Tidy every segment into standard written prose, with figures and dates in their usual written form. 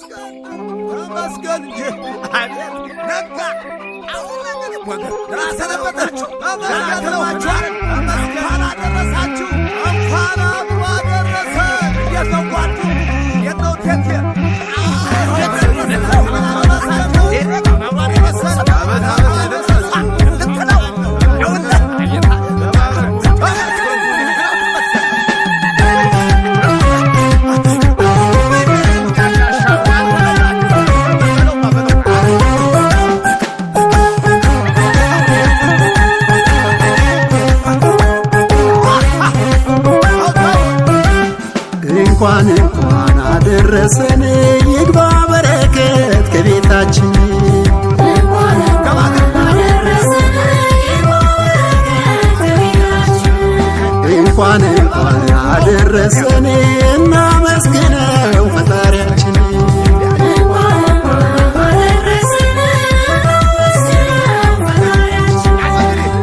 ተመስገን እንጂ አቤት ነጋ አሁን ወገን ራሰነበታችሁ እንኳን አደረሳችሁ እንኳን አብሮ አደረሰ የተጓዱ የነው ቴቴ እንኳን አደረሰን ይግባ በረከት ከቤታችን እንኳን አደረሰን እናመስግነው ፈጣሪያችን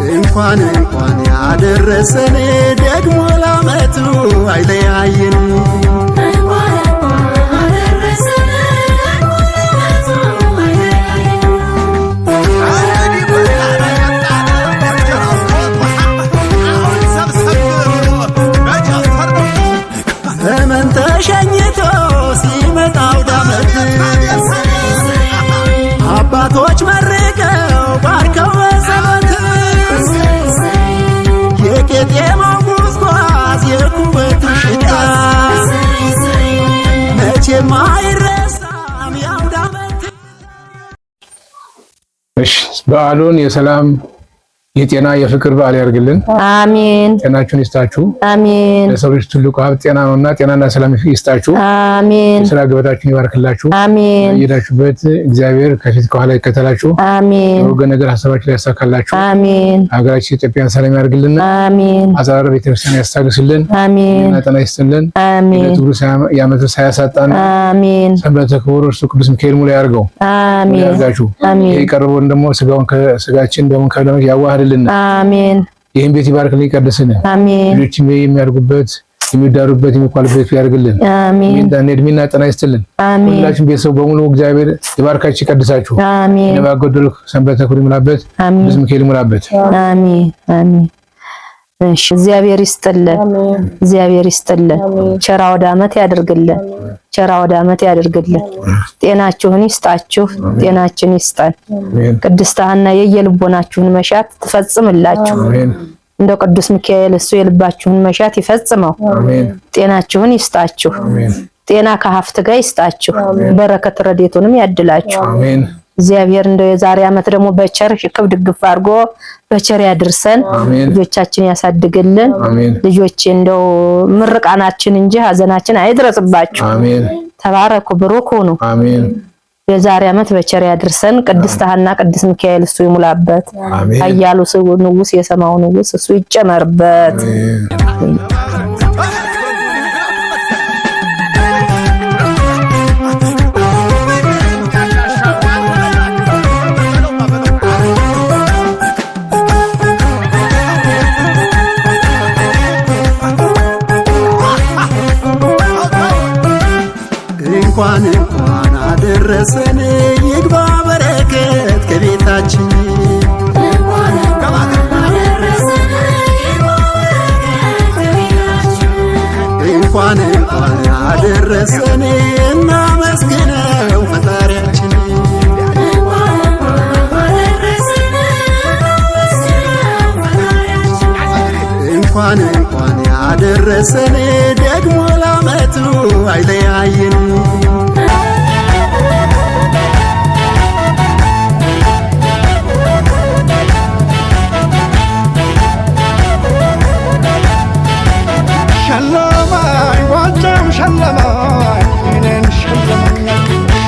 እንኳን አደረሰን ደግሞ ለዓመቱ አይለያየን ዘመን ተሸኝቶ ሲመጣው ዳመት አባቶች መርቀው ባርከው በሰበት የቄጤማው ጉዝጓዝ የኩበቱ ሽታ መቼም አይረሳም ያው ዳመት። እሺ በዓሉን የሰላም የጤና የፍቅር በዓል ያርግልን። አሜን። ጤናችሁን ይስጣችሁ። አሜን። ለሰው ልጅ ትልቁ ሀብት ጤና ነውና ጤናና ሰላም ይስጣችሁ። አሜን። የሥራ ገበታችሁን ይባርክላችሁ። አሜን። የሄዳችሁበት እግዚአብሔር ከፊት ከኋላ ይከተላችሁ። አሜን። ወገን ነገር ሐሳባችሁ ላይ ያሳካላችሁ። አሜን። ሀገራችን ኢትዮጵያን ሰላም ያርግልን። አሜን። አዛራ ቤተክርስቲያን ያስታግስልን። አሜን። ጤና ይስጥልን። አሜን። ለትግሩ ያመት ሳያሳጣን አሜን። ሰንበተ ክቡር እርሱ ቅዱስ ሚካኤል ሙሉ ያርገው። አሜን። ያርጋችሁ። አሜን። የቀረበውን ደግሞ ስጋውን ከስጋችን ደሙን ከደሙ ያዋህድልን። አሜን። ይሄን ቤት ይባርክልን ይቀድስልን። አሜን። ልጆችም የሚያድጉበት የሚዳሩበት የሚቋልበት ያርግልን። አሜን። እድሜና ጤና ይስጥልን። አሜን። ሁላችሁም ቤተሰብ በሙሉ እግዚአብሔር ይባርካችሁ ይቀድሳችሁ። አሜን። ለባጎደሉ ሰንበተ ክቡር ይሙላበት። ቅዱስ ሚካኤል ይሙላበት። አሜን። አሜን። እሺ እግዚአብሔር ይስጥልን። እግዚአብሔር ይስጥልን። ቸራ ወደ ዓመት ያድርግልን። ቸራ ወደ ዓመት ያድርግልን። ጤናችሁን ይስጣችሁ። ጤናችን ይስጣን። ቅድስት ሐና የየልቦናችሁን መሻት ትፈጽምላችሁ። እንደ ቅዱስ ሚካኤል እሱ የልባችሁን መሻት ይፈጽመው። ጤናችሁን ይስጣችሁ። ጤና ከሀብት ጋር ይስጣችሁ። በረከት ረድኤቱንም ያድላችሁ። እግዚአብሔር እንደው የዛሬ ዓመት ደግሞ በቸር ሽክብ ድግፍ አድርጎ በቸር ያድርሰን። ልጆቻችን ያሳድግልን። ልጆች እንደው ምርቃናችን እንጂ ሀዘናችን አይድረስባችሁ። ተባረኩ፣ ብሩክ ሁኑ። የዛሬ ዓመት በቸር ያድርሰን። ቅድስት ሐና ቅዱስ ሚካኤል እሱ ይሙላበት። ኃያሉ ንጉስ የሰማው ንጉስ እሱ ይጨመርበት። እንኳን አደረሰን ይግባ በረከት ከቤታችን እንኳን አደረሰን እናመስግነው ፈጣሪያችን እንኳን አደረሰን ደግሞ ለዓመቱ አይለያየን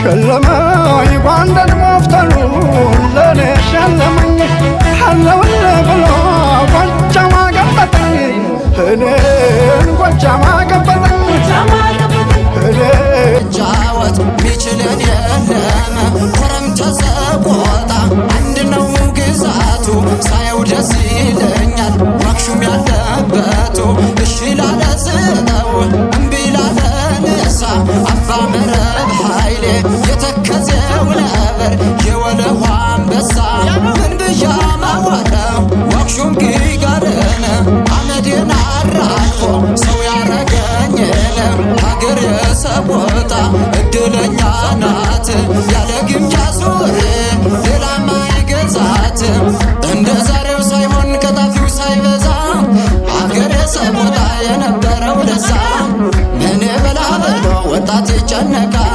شلماي باندن مفتلو لني شلمني حلو البلو وجما قبطني هنين وجما قبطني جاوت ميچلن يلم كرم تزقوطا عندنو ግዛቱ ሳይው ደስ ይለኛል ማክሹም ያለበቱ እሺ ላለ ስጠው እምቢ ላለ ንሳ አባ መረብ ኃይሌ የተከዘው ነበር የወለዋ አንበሳ ምን ብያ ማዋለው ዋክሹም ጊጋርን አመዴን አራግፎ ሰው ያረገኝን ሀገር የሰቦታ እድለኛ ናት ያለ ግምጃ ሱሪ ሌላ ማይገዛት እንደ ዛሬው ሳይሆን ከጣፊው ሳይበዛ ሀገር የሰቦታ የነበረው ለዛ ምን በላ ብሎ ወጣት ይጨነቃል